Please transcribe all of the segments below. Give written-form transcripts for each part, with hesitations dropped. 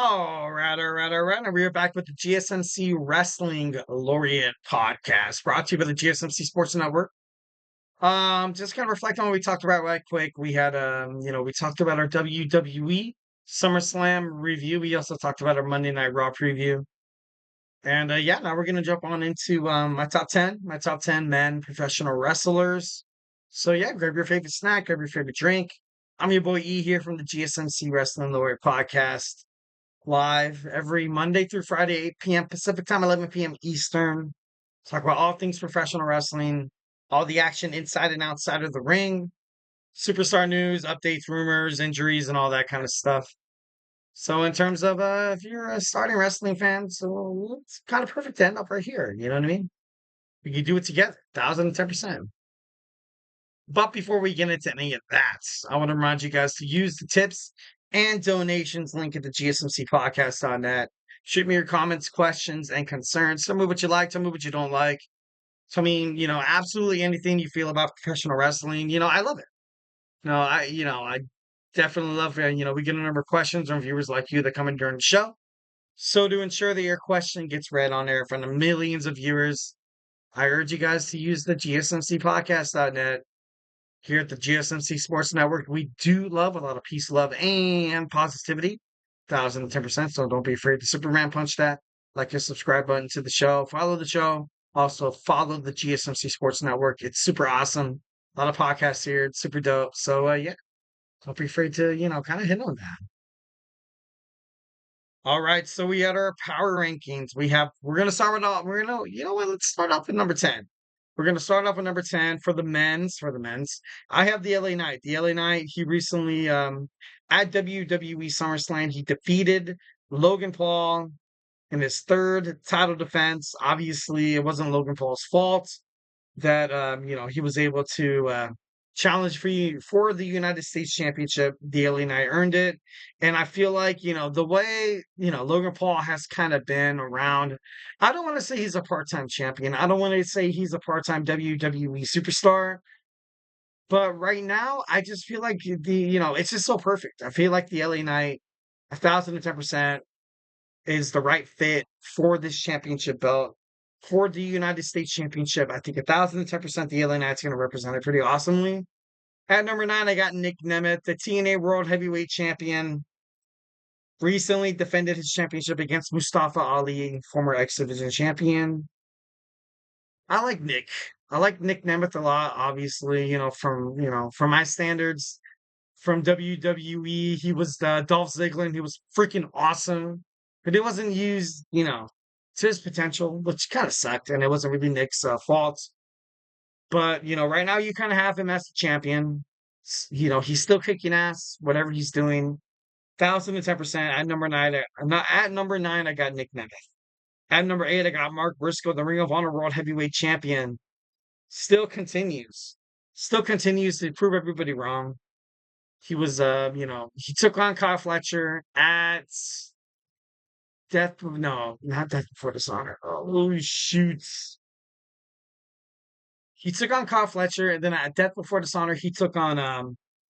All right. And we are back with the GSMC Wrestling Laureate podcast, brought to you by the GSMC Sports Network. Just kind of reflect on what we talked about right quick. We had, we talked about our WWE SummerSlam review. We also talked about our Monday Night Raw preview. And yeah, now we're gonna jump on into my top 10 men professional wrestlers. So yeah, grab your favorite snack, grab your favorite drink. I'm your boy E here from the GSMC Wrestling Laureate podcast live every Monday through Friday, 8 p.m. Pacific time, 11 p.m. Eastern. Talk about all things professional wrestling, all the action inside and outside of the ring, superstar news, updates, rumors, injuries, and all that kind of stuff. So, in terms of if you're a starting wrestling fan, so it's kind of perfect to end up right here. You know what I mean? We can do it together, 1,010%. But before we get into any of that, I want to remind you guys to use the tips and donations link at the GSMCpodcast.net. Shoot me your comments, questions, and concerns. Tell me what you like. Tell me what you don't like. Tell me, absolutely anything you feel about professional wrestling. I love it. I definitely love, we get a number of questions from viewers like you that come in during the show. So to ensure that your question gets read on air in front of millions of viewers, I urge you guys to use the GSMCpodcast.net. Here at the GSMC Sports Network, we do love a lot of peace, love, and positivity. 1,010%. So don't be afraid to Superman punch that. Like your subscribe button to the show. Follow the show. Also follow the GSMC Sports Network. It's super awesome. A lot of podcasts here. It's super dope. So yeah, don't be afraid to, kind of hit on that. All right. So we had our power rankings. We're gonna start with all we're gonna, you know what, let's start off with number 10. We're going to start off with number 10 for the men's. I have the LA Knight. The LA Knight, he recently, at WWE SummerSlam, he defeated Logan Paul in his third title defense. Obviously, it wasn't Logan Paul's fault that, he was able to challenge for the United States Championship. The LA Knight earned it. And I feel like, the way, Logan Paul has kind of been around, I don't want to say he's a part-time champion. I don't want to say he's a part-time WWE superstar. But right now, I just feel like it's just so perfect. I feel like the LA Knight, 1,010% is the right fit for this championship belt. For the United States Championship, I think 1,010% the LA Knight's going to represent it pretty awesomely. At number 9, I got Nick Nemeth, the TNA World Heavyweight Champion. Recently defended his championship against Mustafa Ali, former X Division champion. I like Nick. I like Nick Nemeth a lot, obviously, from my standards. From WWE, he was Dolph Ziggler, and he was freaking awesome. But it wasn't used, to his potential, which kind of sucked, and it wasn't really Nick's fault. But, right now you kind of have him as the champion. He's still kicking ass, whatever he's doing. 1,010%. At number 9, I'm not at number 9, I got Nick Nemeth. At number 8, I got Mark Briscoe, the Ring of Honor World Heavyweight Champion. Still continues. Still continues to prove everybody wrong. He was, he took on Kyle Fletcher at no, not Death Before Dishonor. Oh, shoots. He took on Kyle Fletcher, and then at Death Before Dishonor, he took on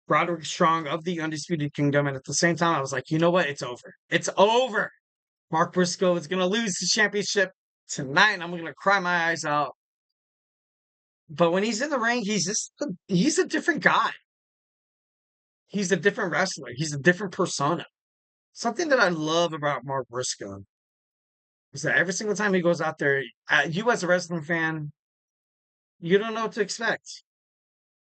Roderick Strong of the Undisputed Kingdom. And at the same time, I was like, you know what? It's over. It's over. Mark Briscoe is going to lose the championship tonight, and I'm going to cry my eyes out. But when he's in the ring, he's a different guy. He's a different wrestler. He's a different persona. Something that I love about Mark Briscoe is that every single time he goes out there, you as a wrestling fan, you don't know what to expect.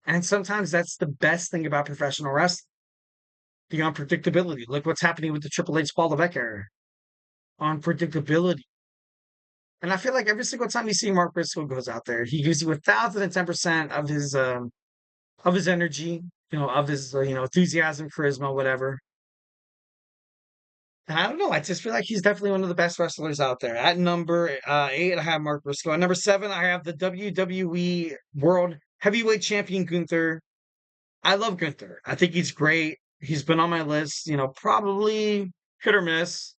And sometimes that's the best thing about professional wrestling. The unpredictability. Look what's happening with the Triple H Paul Levesque era. Unpredictability. And I feel like every single time you see Mark Briscoe goes out there, he gives you 1,010% of his energy, of his enthusiasm, charisma, whatever. And I don't know. I just feel like he's definitely one of the best wrestlers out there. At number 8, I have Mark Briscoe. At number 7, I have the WWE World Heavyweight Champion Gunther. I love Gunther. I think he's great. He's been on my list, probably hit or miss.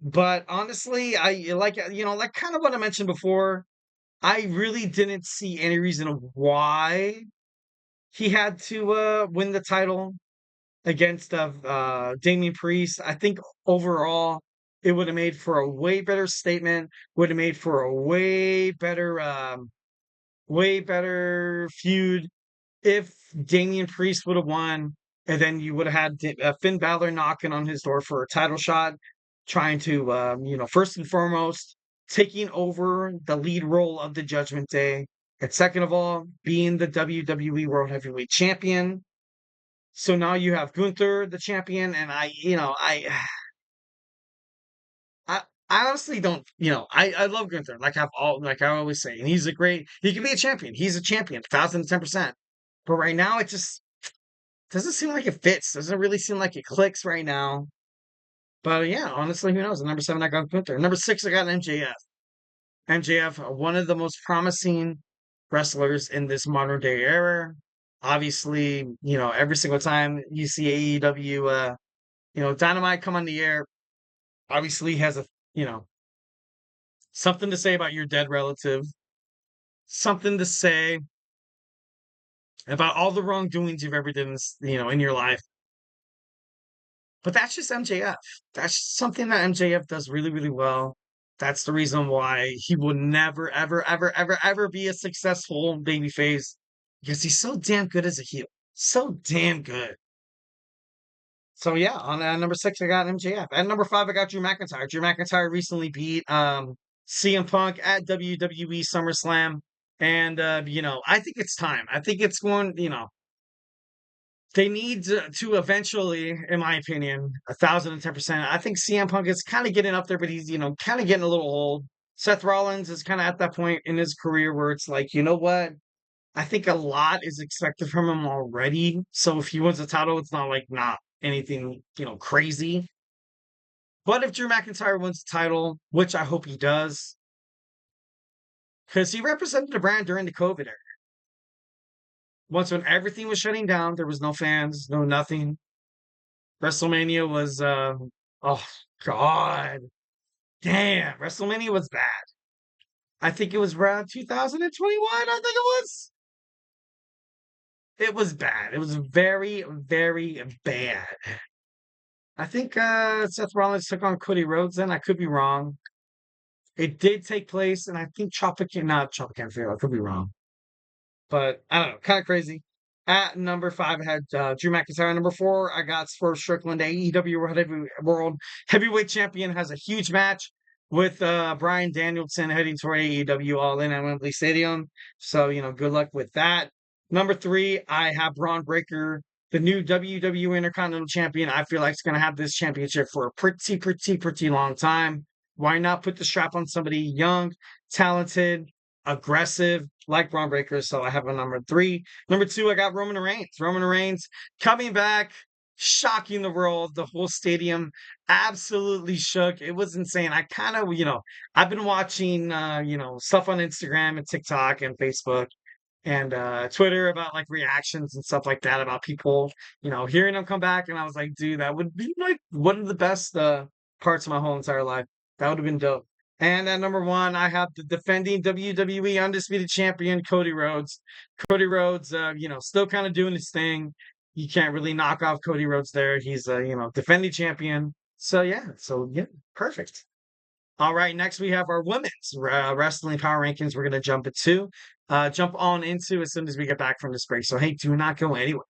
But honestly, I like, like kind of what I mentioned before. I really didn't see any reason why he had to win the title. against Damian Priest. I think overall it would have made for a way better statement, would have made for a way better feud if Damian Priest would have won, and then you would have had Finn Balor knocking on his door for a title shot, trying to, first and foremost, taking over the lead role of the Judgment Day, and second of all, being the WWE World Heavyweight Champion. So now you have Gunther, the champion, and I honestly don't, I love Gunther, like I always say, and he can be a champion. He's a champion, 1010%. But right now, it just doesn't seem like it fits. Doesn't really seem like it clicks right now. But yeah, honestly, who knows? At number 7, I got Gunther. Number 6, I got MJF. MJF, one of the most promising wrestlers in this modern day era. Obviously, every single time you see AEW, Dynamite come on the air, obviously has you know, something to say about your dead relative, something to say about all the wrongdoings you've ever done, in your life. But that's just MJF. That's something that MJF does really, really well. That's the reason why he will never, ever, ever, ever, ever be a successful babyface because he's so damn good as a heel. So damn good. So yeah, on number 6, I got MJF. At number 5, I got Drew McIntyre. Drew McIntyre recently beat CM Punk at WWE SummerSlam. And I think it's time. I think it's going, they need to eventually, in my opinion, 1010%. I think CM Punk is kind of getting up there, but he's, kind of getting a little old. Seth Rollins is kind of at that point in his career where it's like, you know what? I think a lot is expected from him already. So if he wins the title, it's not like not anything, crazy. But if Drew McIntyre wins the title, which I hope he does, because he represented the brand during the COVID era. Once when everything was shutting down, there was no fans, no nothing. WrestleMania was oh god. Damn, WrestleMania was bad. I think it was around 2021, I think it was. It was bad. It was very, very bad. I think Seth Rollins took on Cody Rhodes then. I could be wrong. It did take place, and I think not Chopper Can't Fail. I could be wrong. But I don't know, kind of crazy. At number 5, I had Drew McIntyre. Number 4, I got Swerve Strickland, AEW World Heavyweight Champion, has a huge match with Bryan Danielson heading toward AEW All In at Wembley Stadium. So, good luck with that. Number 3, I have Braun Breaker, the new WWE Intercontinental Champion. I feel like it's going to have this championship for a pretty, pretty, pretty long time. Why not put the strap on somebody young, talented, aggressive like Braun Breaker? So I have a number 3. Number 2, I got Roman Reigns. Roman Reigns coming back, shocking the world. The whole stadium absolutely shook. It was insane. I kind of, I've been watching, stuff on Instagram and TikTok and Facebook and Twitter about like reactions and stuff like that about people, hearing them come back. And I was like, dude, that would be like one of the best parts of my whole entire life. That would have been dope. And at number 1, I have the defending WWE Undisputed Champion, Cody Rhodes. Cody Rhodes, still kind of doing his thing. You can't really knock off Cody Rhodes there. He's a, defending champion. So, yeah. Perfect. All right, next we have our women's wrestling power rankings. We're going to jump on into as soon as we get back from this break. So, hey, do not go anywhere.